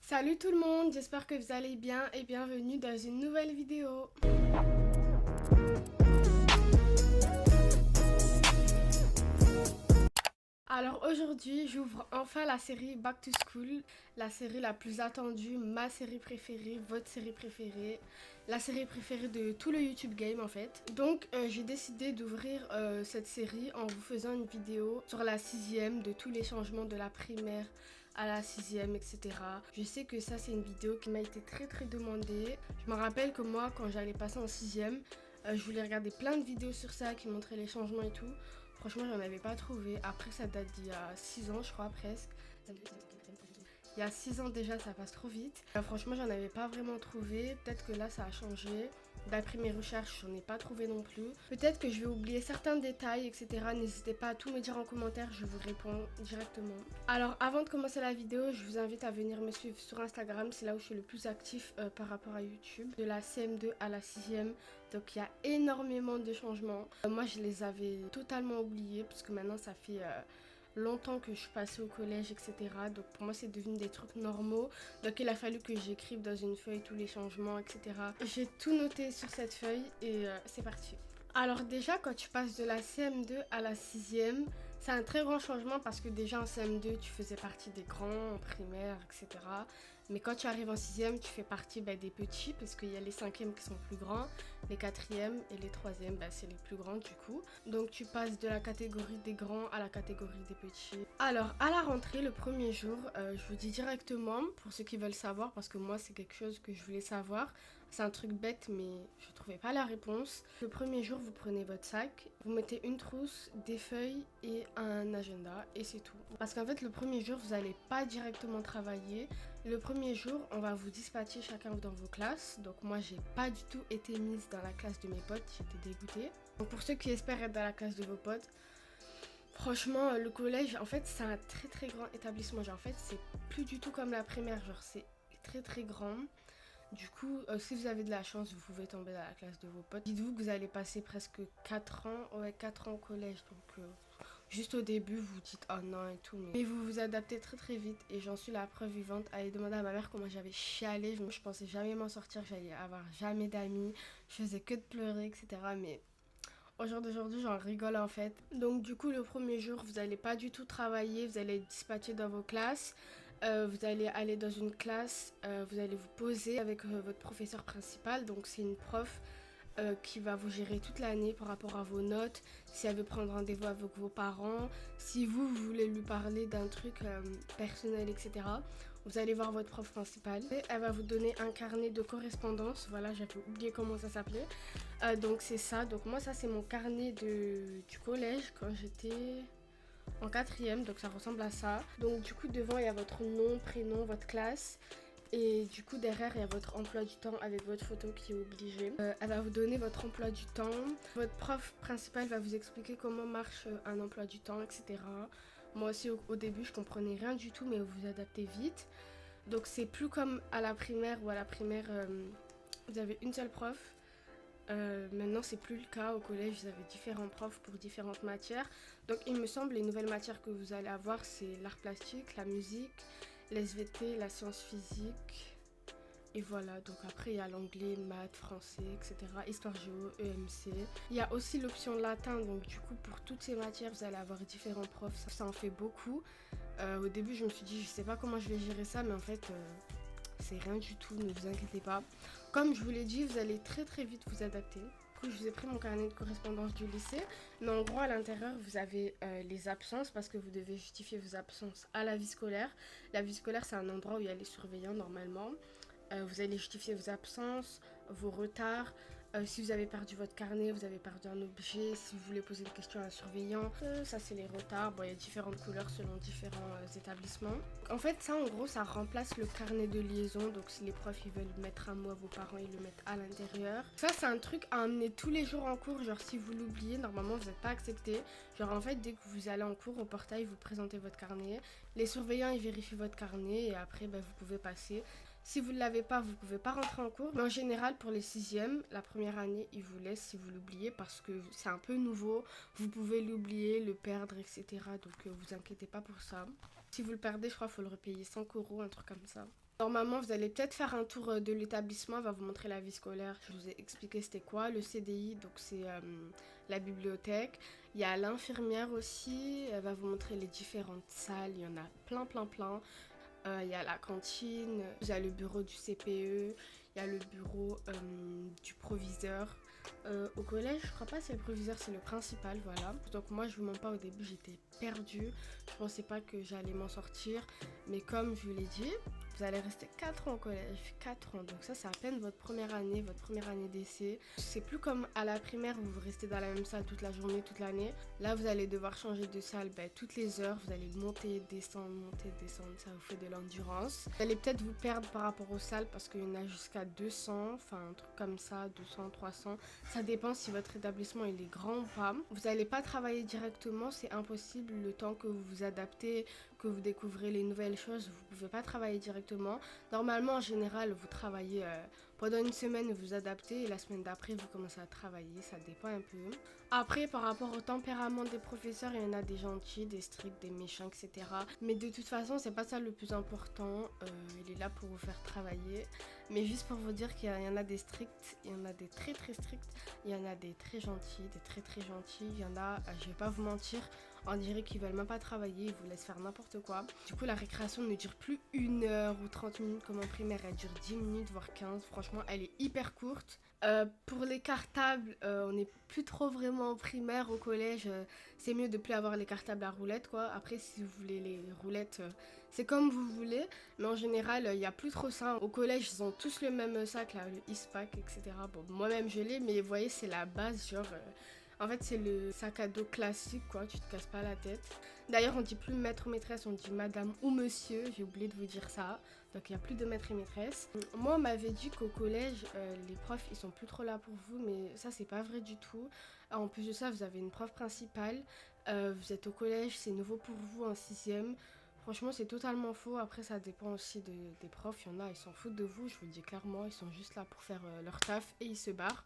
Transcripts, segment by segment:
Salut tout le monde, j'espère que vous allez bien et bienvenue dans une nouvelle vidéo. Alors aujourd'hui, j'ouvre enfin la série Back to School, la série la plus attendue, ma série préférée, votre série préférée, la série préférée de tout le YouTube game en fait. Donc j'ai décidé d'ouvrir cette série en vous faisant une vidéo sur la sixième, de tous les changements de la primaire à la sixième, etc. Je sais que ça c'est une vidéo qui m'a été très demandée. Je me rappelle que moi quand j'allais passer en sixième, je voulais regarder plein de vidéos sur ça qui montraient les changements et tout. Franchement, j'en avais pas trouvé. Après, ça date d'il y a 6 ans, je crois, presque. Il y a 6 ans déjà, ça passe trop vite. Franchement, j'en avais pas vraiment trouvé. Peut-être que là, ça a changé. D'après mes recherches, j'en ai pas trouvé non plus. Peut-être que je vais oublier certains détails, etc. N'hésitez pas à tout me dire en commentaire, je vous réponds directement. Alors, avant de commencer la vidéo, je vous invite à venir me suivre sur Instagram. C'est là où je suis le plus actif par rapport à YouTube. De la CM2 à la 6e. Donc, il y a énormément de changements. Moi, je les avais totalement oubliés parce que maintenant, ça fait longtemps que je suis passée au collège, etc. Donc pour moi c'est devenu des trucs normaux. Donc il a fallu que j'écrive dans une feuille tous les changements, etc. J'ai tout noté sur cette feuille et c'est parti. Alors déjà quand tu passes de la CM2 à la 6e, c'est un très grand changement parce que déjà en CM2 tu faisais partie des grands, en primaire, etc. Mais quand tu arrives en 6e, tu fais partie des petits parce qu'il y a les 5e qui sont plus grands, les 4e et les 3e, c'est les plus grands du coup. Donc tu passes de la catégorie des grands à la catégorie des petits. Alors à la rentrée, le premier jour, je vous dis directement pour ceux qui veulent savoir parce que moi c'est quelque chose que je voulais savoir. C'est un truc bête mais je trouvais pas la réponse. Le premier jour, vous prenez votre sac, vous mettez une trousse, des feuilles et un agenda et c'est tout. Parce qu'en fait le premier jour, vous n'allez pas directement travailler. Le premier jour, on va vous dispatcher chacun dans vos classes. Donc moi, j'ai pas du tout été mise dans la classe de mes potes, j'étais dégoûtée. Donc pour ceux qui espèrent être dans la classe de vos potes, franchement, le collège, en fait, c'est un très grand établissement. Genre, en fait, c'est plus du tout comme la primaire. Genre, c'est très grand. Du coup, si vous avez de la chance, vous pouvez tomber dans la classe de vos potes. Dites-vous que vous allez passer presque 4 ans, 4 ans au collège. Donc, juste au début, vous dites oh non et tout. Mais vous vous adaptez très vite. Et j'en suis la preuve vivante. Allez demander à ma mère comment j'avais chialé. Je pensais jamais m'en sortir. J'allais avoir jamais d'amis. Je faisais que de pleurer, etc. Mais au jour d'aujourd'hui, j'en rigole en fait. Donc du coup, le premier jour, vous n'allez pas du tout travailler, vous allez être dispatché dans vos classes. Vous allez aller dans une classe, vous allez vous poser avec votre professeur principal. Donc c'est une prof qui va vous gérer toute l'année par rapport à vos notes, si elle veut prendre rendez-vous avec vos parents, si vous voulez lui parler d'un truc personnel, etc. Vous allez voir votre prof principale. Elle va vous donner un carnet de correspondance. Voilà, j'avais oublié comment ça s'appelait. Donc c'est ça. Donc moi, ça c'est mon carnet du collège quand j'étais en 4e. Donc ça ressemble à ça. Donc du coup, devant, il y a votre nom, prénom, votre classe. Et du coup derrière il y a votre emploi du temps avec votre photo qui est obligée. Elle va vous donner votre emploi du temps. Votre prof principal va vous expliquer comment marche un emploi du temps, etc. Moi aussi au début je comprenais rien du tout mais vous vous adaptez vite. Donc c'est plus comme à la primaire où à la primaire vous avez une seule prof. Maintenant c'est plus le cas au collège, vous avez différents profs pour différentes matières. Donc il me semble les nouvelles matières que vous allez avoir c'est l'art plastique, la musique, l'SVT, la science physique. Et voilà, donc après il y a l'anglais, maths, français, etc. Histoire géo, EMC. Il y a aussi l'option latin, donc du coup pour toutes ces matières vous allez avoir différents profs, ça en fait beaucoup. Au début je me suis dit je sais pas comment je vais gérer ça, mais en fait c'est rien du tout, ne vous inquiétez pas. Comme je vous l'ai dit, vous allez très vite vous adapter. Du coup, je vous ai pris mon carnet de correspondance du lycée. Mais en gros, à l'intérieur, vous avez les absences parce que vous devez justifier vos absences à la vie scolaire. La vie scolaire, c'est un endroit où il y a les surveillants normalement. Vous allez justifier vos absences, vos retards. Si vous avez perdu votre carnet, vous avez perdu un objet, si vous voulez poser une question à un surveillant, ça c'est les retards. Bon, il y a différentes couleurs selon différents établissements. En fait, ça en gros, ça remplace le carnet de liaison. Donc si les profs ils veulent mettre un mot à vos parents, ils le mettent à l'intérieur. Ça c'est un truc à emmener tous les jours en cours. Genre si vous l'oubliez, normalement vous n'êtes pas accepté. Genre en fait, dès que vous allez en cours au portail, vous présentez votre carnet. Les surveillants ils vérifient votre carnet et après vous pouvez passer. Si vous ne l'avez pas, vous ne pouvez pas rentrer en cours. Mais en général, pour les 6e, la première année, ils vous laissent si vous l'oubliez parce que c'est un peu nouveau. Vous pouvez l'oublier, le perdre, etc. Donc vous inquiétez pas pour ça. Si vous le perdez, je crois qu'il faut le repayer 5 euros, un truc comme ça. Normalement, vous allez peut-être faire un tour de l'établissement, elle va vous montrer la vie scolaire. Je vous ai expliqué c'était quoi. Le CDI, donc c'est la bibliothèque. Il y a l'infirmière aussi, elle va vous montrer les différentes salles. Il y en a plein, plein, plein. Il y a la cantine, il y a le bureau du CPE, il y a le bureau du proviseur. Au collège, je crois pas que c'est le proviseur, c'est le principal, voilà. Donc moi, je vous mens pas, au début, j'étais perdue. Je pensais pas que j'allais m'en sortir. Mais comme je vous l'ai dit, vous allez rester 4 ans au collège, 4 ans. Donc ça, c'est à peine votre première année d'essai. C'est plus comme à la primaire où vous restez dans la même salle toute la journée, toute l'année. Là, vous allez devoir changer de salle toutes les heures. Vous allez monter, descendre, ça vous fait de l'endurance. Vous allez peut-être vous perdre par rapport aux salles parce qu'il y en a jusqu'à 200, enfin un truc comme ça, 200, 300. Ça dépend si votre établissement il est grand ou pas. Vous n'allez pas travailler directement, c'est impossible. Le temps que vous vous adaptez, que vous découvrez les nouvelles choses, vous ne pouvez pas travailler directement. Normalement, en général, vous travaillez pendant une semaine, vous vous adaptez et la semaine d'après, vous commencez à travailler. Ça dépend un peu. Après, par rapport au tempérament des professeurs, il y en a des gentils, des stricts, des méchants, etc. Mais de toute façon, c'est pas ça le plus important. Il est là pour vous faire travailler. Mais juste pour vous dire qu'il y en a des stricts, il y en a des très très stricts, il y en a des très gentils, des très très gentils. Il y en a, je vais pas vous mentir, on dirait qu'ils veulent même pas travailler, ils vous laissent faire n'importe quoi. Du coup, la récréation ne dure plus 1 heure ou 30 minutes comme en primaire, elle dure 10 minutes, voire 15. Franchement, elle est hyper courte. Pour les cartables, on n'est plus trop vraiment en primaire. Au collège, c'est mieux de plus avoir les cartables à roulettes, quoi. Après, si vous voulez les roulettes, c'est comme vous voulez. Mais en général, il n'y a plus trop ça. Au collège, ils ont tous le même sac, là, le ISPAC, etc. Bon, moi-même, je l'ai, mais vous voyez, c'est la base, genre... En fait, c'est le sac à dos classique, quoi. Tu te casses pas la tête. D'ailleurs, on dit plus maître ou maîtresse, on dit madame ou monsieur. J'ai oublié de vous dire ça. Donc, il n'y a plus de maître et maîtresse. Moi, on m'avait dit qu'au collège, les profs, ils sont plus trop là pour vous. Mais ça, c'est pas vrai du tout. En plus de ça, vous avez une prof principale. Vous êtes au collège, c'est nouveau pour vous en 6e. Franchement, c'est totalement faux. Après, ça dépend aussi des profs. Il y en a, ils s'en foutent de vous. Je vous le dis clairement. Ils sont juste là pour faire leur taf et ils se barrent.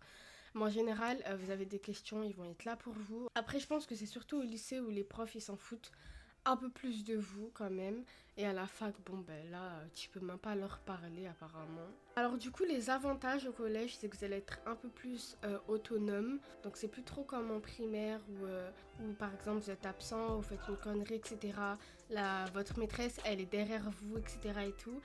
Mais en général, vous avez des questions, ils vont être là pour vous. Après, je pense que c'est surtout au lycée où les profs, ils s'en foutent un peu plus de vous quand même. Et à la fac, bon ben là, tu peux même pas leur parler apparemment. Alors du coup, les avantages au collège, c'est que vous allez être un peu plus autonome. Donc c'est plus trop comme en primaire où par exemple vous êtes absent, vous faites une connerie, etc. Là, votre maîtresse, elle est derrière vous, etc. et tout.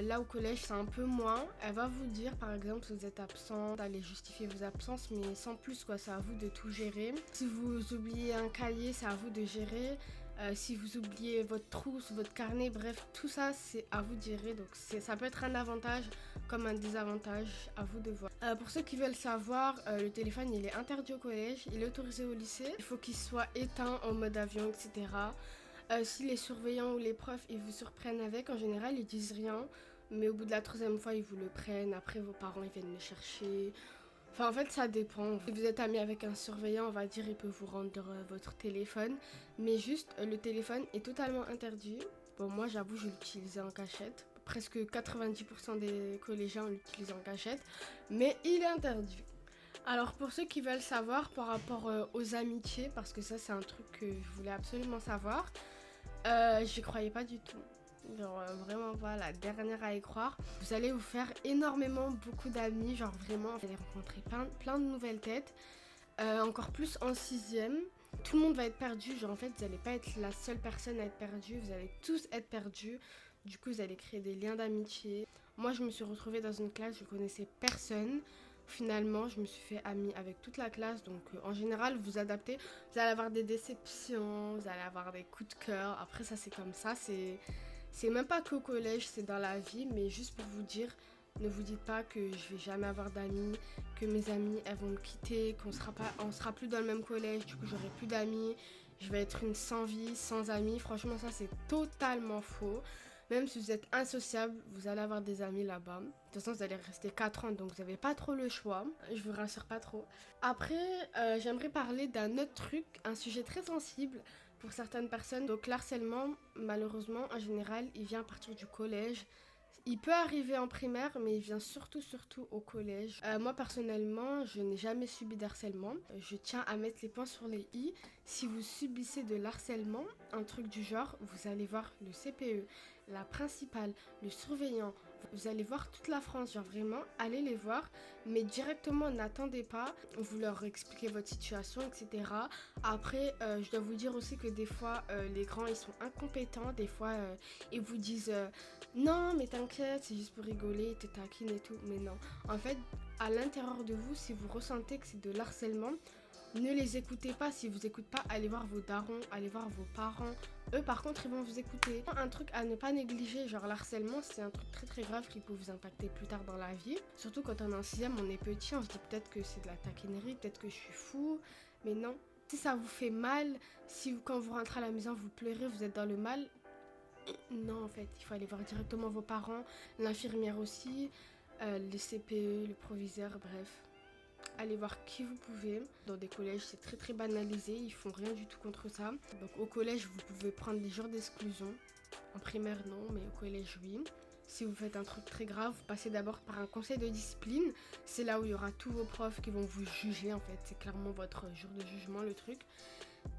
Là au collège, c'est un peu moins. Elle va vous dire par exemple si vous êtes absent, d'aller justifier vos absences, mais sans plus quoi, c'est à vous de tout gérer. Si vous oubliez un cahier, c'est à vous de gérer. Si vous oubliez votre trousse, votre carnet, bref, tout ça c'est à vous de gérer. Donc ça peut être un avantage comme un désavantage, à vous de voir. Pour ceux qui veulent savoir, le téléphone il est interdit au collège, il est autorisé au lycée. Il faut qu'il soit éteint en mode avion, etc. Si les surveillants ou les profs ils vous surprennent avec, en général ils disent rien. Mais au bout de la 3e fois ils vous le prennent, après vos parents ils viennent le chercher. Enfin, en fait, ça dépend. Si vous êtes ami avec un surveillant, on va dire, il peut vous rendre votre téléphone. Mais juste, le téléphone est totalement interdit. Bon, moi, j'avoue, je l'utilisais en cachette. Presque 90% des collégiens l'utilisent en cachette. Mais il est interdit. Alors, pour ceux qui veulent savoir par rapport aux amitiés, parce que ça, c'est un truc que je voulais absolument savoir, j'y croyais pas du tout. Genre vraiment pas la dernière à y croire. Vous allez vous faire énormément beaucoup d'amis, genre vraiment vous allez rencontrer plein de nouvelles têtes. Encore plus en 6e. Tout le monde va être perdu, genre en fait vous n'allez pas être la seule personne à être perdue, vous allez tous être perdus. Du coup vous allez créer des liens d'amitié. Moi je me suis retrouvée dans une classe, je connaissais personne. Finalement, je me suis fait amie avec toute la classe. Donc, en général, vous adaptez. Vous allez avoir des déceptions, vous allez avoir des coups de cœur. Après, ça, c'est comme ça. C'est même pas qu'au collège, c'est dans la vie. Mais juste pour vous dire, ne vous dites pas que je vais jamais avoir d'amis, que mes amies, elles vont me quitter, on sera plus dans le même collège. Du coup, j'aurai plus d'amis. Je vais être une sans vie, sans amis. Franchement, ça, c'est totalement faux. Même si vous êtes insociable, vous allez avoir des amis là-bas. De toute façon, vous allez rester 4 ans, donc vous n'avez pas trop le choix. Je vous rassure pas trop. Après, j'aimerais parler d'un autre truc, un sujet très sensible pour certaines personnes. Donc l'harcèlement, malheureusement, en général, il vient à partir du collège. Il peut arriver en primaire, mais il vient surtout au collège. Moi, personnellement, je n'ai jamais subi d'harcèlement. Je tiens à mettre les points sur les i. Si vous subissez de l'harcèlement, un truc du genre, vous allez voir le CPE, la principale, le surveillant. Vous allez voir toute la France, genre vraiment, allez les voir. Mais directement, n'attendez pas. Vous leur expliquez votre situation, etc. Après, je dois vous dire aussi que des fois, les grands, ils sont incompétents. Des fois, ils vous disent... non, mais t'inquiète, c'est juste pour rigoler, te taquine et tout. Mais non. En fait, à l'intérieur de vous, si vous ressentez que c'est de l'harcèlement, ne les écoutez pas. Si vous écoutez pas, allez voir vos darons, allez voir vos parents. Eux, par contre, ils vont vous écouter. Un truc à ne pas négliger, genre l'harcèlement, c'est un truc très très grave qui peut vous impacter plus tard dans la vie. Surtout quand on est en 6ème, on est petit, on se dit peut-être que c'est de la taquinerie, peut-être que je suis fou. Mais non. Si ça vous fait mal, si quand vous rentrez à la maison, vous pleurez, vous êtes dans le mal, non, en fait, il faut aller voir directement vos parents, l'infirmière aussi, le CPE, le proviseur, bref. Allez voir qui vous pouvez. Dans des collèges, c'est très très banalisé, ils font rien du tout contre ça. Donc au collège, vous pouvez prendre des jours d'exclusion. En primaire, non, mais au collège, oui. Si vous faites un truc très grave, vous passez d'abord par un conseil de discipline. C'est là où il y aura tous vos profs qui vont vous juger, en fait. C'est clairement votre jour de jugement, le truc.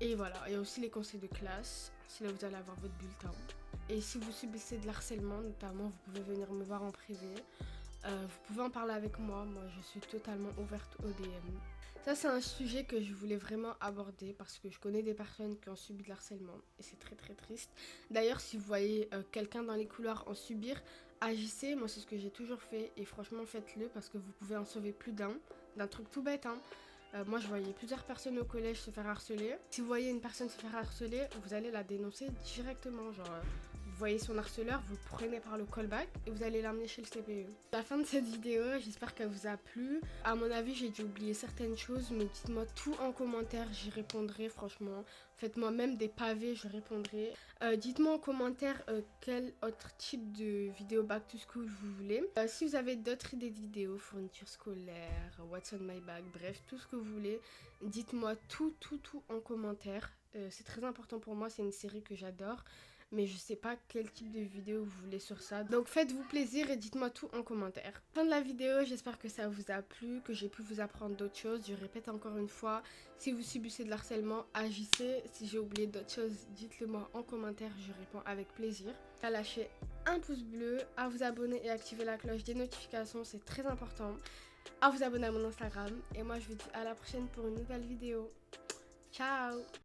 Et voilà, il y a aussi les conseils de classe. C'est là où vous allez avoir votre bulletin. Et si vous subissez de l'harcèlement, notamment, vous pouvez venir me voir en privé. Vous pouvez en parler avec moi. Moi, je suis totalement ouverte au DM. Ça, c'est un sujet que je voulais vraiment aborder parce que je connais des personnes qui ont subi de l'harcèlement et c'est très très triste. D'ailleurs, si vous voyez quelqu'un dans les couloirs en subir, agissez. Moi, c'est ce que j'ai toujours fait et franchement, faites-le parce que vous pouvez en sauver plus d'un truc tout bête, hein. Moi, je voyais plusieurs personnes au collège se faire harceler. Si vous voyez une personne se faire harceler, vous allez la dénoncer directement. Genre, vous voyez son harceleur, vous le prenez par le callback et vous allez l'amener chez le CPE. À la fin de cette vidéo, j'espère qu'elle vous a plu. À mon avis, j'ai dû oublier certaines choses, mais dites-moi tout en commentaire, j'y répondrai franchement. Faites-moi même des pavés, je répondrai. Dites-moi en commentaire quel autre type de vidéo back to school vous voulez. Si vous avez d'autres idées de vidéos, fourniture scolaire, what's on my back, bref, tout ce que vous voulez, dites-moi tout en commentaire. C'est très important pour moi, c'est une série que j'adore. Mais je sais pas quel type de vidéo vous voulez sur ça. Donc faites-vous plaisir et dites-moi tout en commentaire. Fin de la vidéo, j'espère que ça vous a plu, que j'ai pu vous apprendre d'autres choses. Je répète encore une fois, si vous subissez de l'harcèlement, agissez. Si j'ai oublié d'autres choses, dites-le moi en commentaire, je réponds avec plaisir. À lâcher un pouce bleu, à vous abonner et activer la cloche des notifications, c'est très important. À vous abonner à mon Instagram. Et moi je vous dis à la prochaine pour une nouvelle vidéo. Ciao!